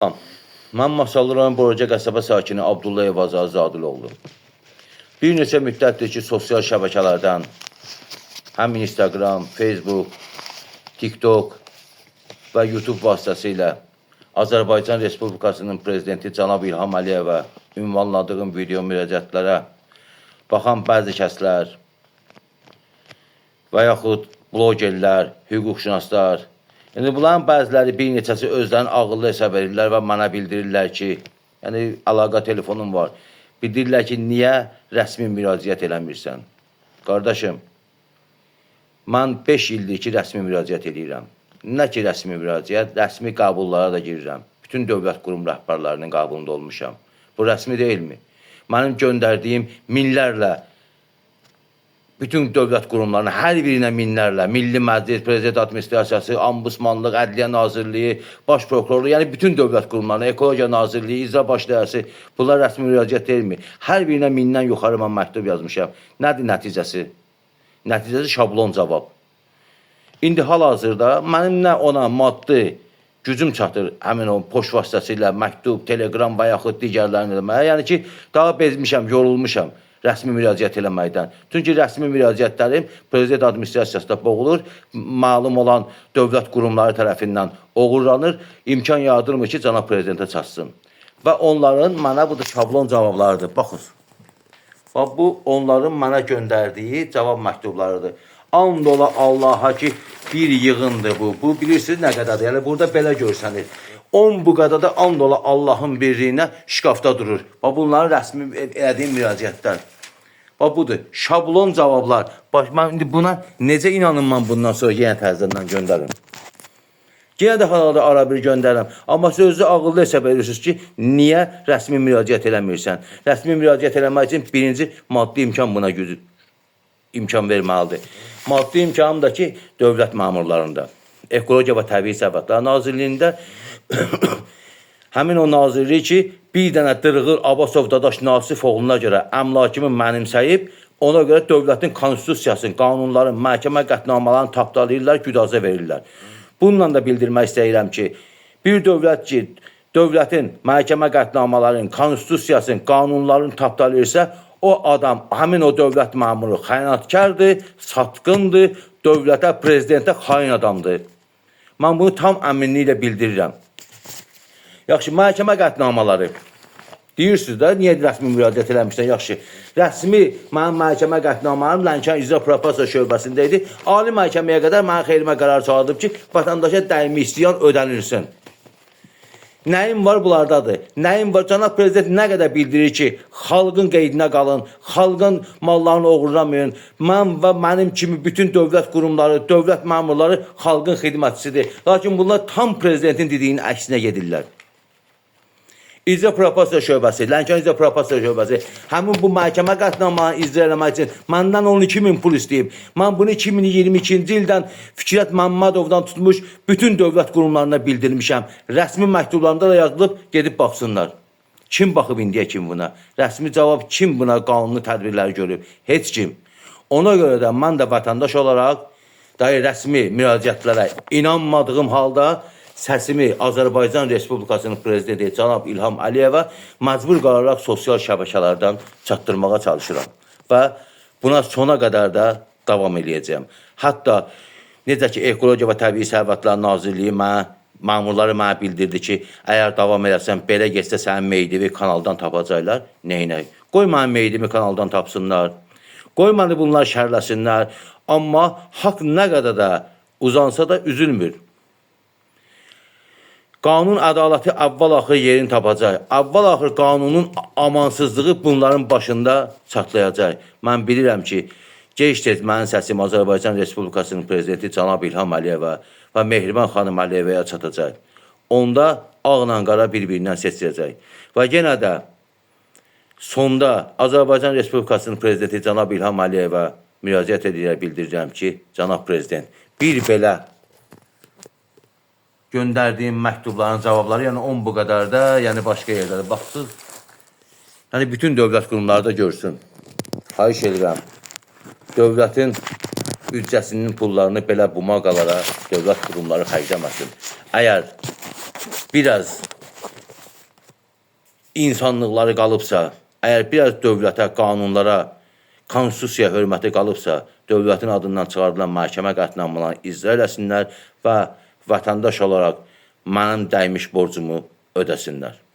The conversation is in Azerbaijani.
Tamam. Mən Masallı rayon Boraca qəsəbə sakini Abdullayev Azad Zadıloğlu. Bir neçə müddətdir ki, sosial şəbəkələrdən həm Instagram, Facebook, TikTok və YouTube vasitəsilə Azərbaycan Respublikasının prezidenti cənab İlham Əliyevə ünvanladığım video müraciətlərə baxan bəzi kəslər və yaxud blogerlər, hüquqşünaslar, yəni bunların bəziləri bir neçəsi özlərini ağıllı hesab edirlər və mənə bildirirlər ki, yəni əlaqə telefonum var. Bildirirlər ki, niyə rəsmi müraciət eləmirsən? Qardaşım, mən 5 ildir ki, rəsmi müraciət edirəm. Nə ki, rəsmi müraciət, rəsmi qəbullara da girirəm. Bütün dövlət qurum rəhbərlərinin qəbulunda olmuşam. Bu rəsmi deyilmi? Mənim göndərdiyim minlərlə bütün dövlət qurumlarına, hər birinə minlərlə, Milli Məclis, Prezident Administrasiyası, Ombudsmanlıq, Ədliyyə Nazirliyi, Baş Prokurorluğu, yəni bütün dövlət qurumlarına, Ekologiya Nazirliyi, İcra Baş Dairəsi, bunlar rəsmi müraciət deyilmi? Hər birinə mindən yuxarı mən məktub yazmışam. Nədir nəticəsi? Nəticəsi şablon cavab. İndi hal-hazırda mənim nə ona maddi gücüm çatır həmin o poçt vasitəsilə məktub, telegram və yaxud digərlərini eləməyə. Yəni ki, daha bezmişəm, yorulmuşam rəsmi müraciət eləməkdən. Çünki rəsmi müraciətlərim Prezident Administrasiyasında boğulur, məlum olan dövlət qurumları tərəfindən oğurlanır, imkan yaradılmır ki, cənab Prezidentə çatsın. Və onların mənə bu da şablon cavablarıdır. Baxın, bu onların mənə göndərdiyi cavab məktublarıdır. And ola Allaha ki, bir yığındır bu. Bu bilirsiniz nə qədərdir. Yəni burada belə görsənir. 10 bu qədər də and ola Allahın birliyinə şkafda durur. Bunların rəsmi elədiyim müraciətlər. Budur. Şablon cavablar. Mən indi buna necə inanım mən bundan sonra yenə təzədən göndərim? Yenə də halada ara bir göndərirəm. Amma sözlü ağıllı hesab edirsiniz ki, niyə rəsmi müraciət eləmirsən? Rəsmi müraciət eləmək üçün birinci maddi imkan buna imkan verməlidir. Maddi imkanım da ki, dövlət məmurlarında, Ekologiya və Təbii Sərvətlər Nazirliyində həmin o nazirlik ki, bir dənə Dırğır Abbasov Dadaş Nasif oğluna görə əmlakımı mənimsəyib, ona görə dövlətin konstitusiyasını, qanunların, məhkəmə qətnamələrini tapdalayırlar, güdaza verirlər. Bununla da bildirmək istəyirəm ki, bir dövlət ki, dövlətin məhkəmə qətnamələrinin, konstitusiyasının, qanunların tapdalayırsa, o adam, həmin o dövlət məmuru xəyanətkardır, satqındır, dövlətə, prezidentə xain adamdır. Mən bunu tam əminliklə bildirirəm. Yaxşı, məhkəmə qətnamələri. Deyirsiniz də, niyə rəsmi müraciət eləmişsən? Yaxşı, rəsmi mənim məhkəmə qətnamənim Lənkəran İcra Prokuror şöbəsində idi. Ali məhkəməyə qədər mənim xeyrimə qərar çağırdım ki, vətəndaşa dəymi istəyən ödənilsin. Nəyim var bunlardadır? Nəyim var? Cənab Prezident nə qədər bildirir ki, xalqın qeydinə qalın, xalqın mallarını oğurlamayın. Mən və mənim kimi bütün dövlət qurumları, dövlət məmurları xalqın xidmətçisidir. Lakin bunlar tam prezidentin dediyinin əksinə gedirlər. İcra Prokuror şöbəsi, Lənkəran İcra Prokuror şöbəsi həmin bu məhkəmə qətnamələri icra eləmək üçün məndən 12.000 pul istəyib. Mən bunu 2022-ci ildən Fikrət Məmmədovdan tutmuş bütün dövlət qurumlarına bildirmişəm. Rəsmi məktublarında da yazılıb, gedib baxsınlar. Kim baxıb indiyə kim buna? Rəsmi cavab kim buna qanuni tədbirləri görüb? Heç kim. Ona görə də mən də vətəndaş olaraq rəsmi müraciətlərə inanmadığım halda səsimi Azərbaycan Respublikasının prezidenti cənab İlham Əliyevə məcbur qalaraq sosial şəbəkələrdən çatdırmağa çalışıram. Və buna sona qədər də davam edəcəyəm. Hətta necə ki, Ekologiya və Təbii Sərvətlər Nazirliyi məmurları mənə bildirdi ki, əgər davam edərsən, belə geçsə sənin meydimi kanaldan tapacaqlar. Neynək? Qoy mənim meydimi kanaldan tapsınlar. Qoy məni bunlar şərləsinlər. Amma haqq nə qədər də uzansa da üzülmür. Qanun ədaləti əvvəl-axır yerini tapacaq. Əvvəl-axır qanunun amansızlığı bunların başında çatlayacaq. Mən bilirəm ki, gec-tez mənim səsim Azərbaycan Respublikasının prezidenti cənab İlham Əliyevə və Mehriban xanım Əliyevəyə çatacaq. Onda ağla qara bir-birindən seçiləcək. Və yenə də sonda Azərbaycan Respublikasının prezidenti cənab İlham Əliyevə müraciət edirək, bildirirəm ki, cənab prezident, bir belə göndərdiyim məktubların cavabları, yəni 10 bu qədər də, yəni başqa yerlərdə baxsız. Yəni bütün dövlət qurumları da görsün. Xahiş edirəm. Dövlətin büdcəsinin pullarını belə bumaqalara dövlət qurumları xərcləməsin. Əgər biraz insanlıqları qalıbsa, əgər biraz dövlətə, qanunlara, konstitusiyaya hörməti qalıbsa, dövlətin adından çıxarılan məhkəmə qətnamlarını icra eləsinlər və vətəndaş olaraq mənim dəymiş borcumu ödəsinlər.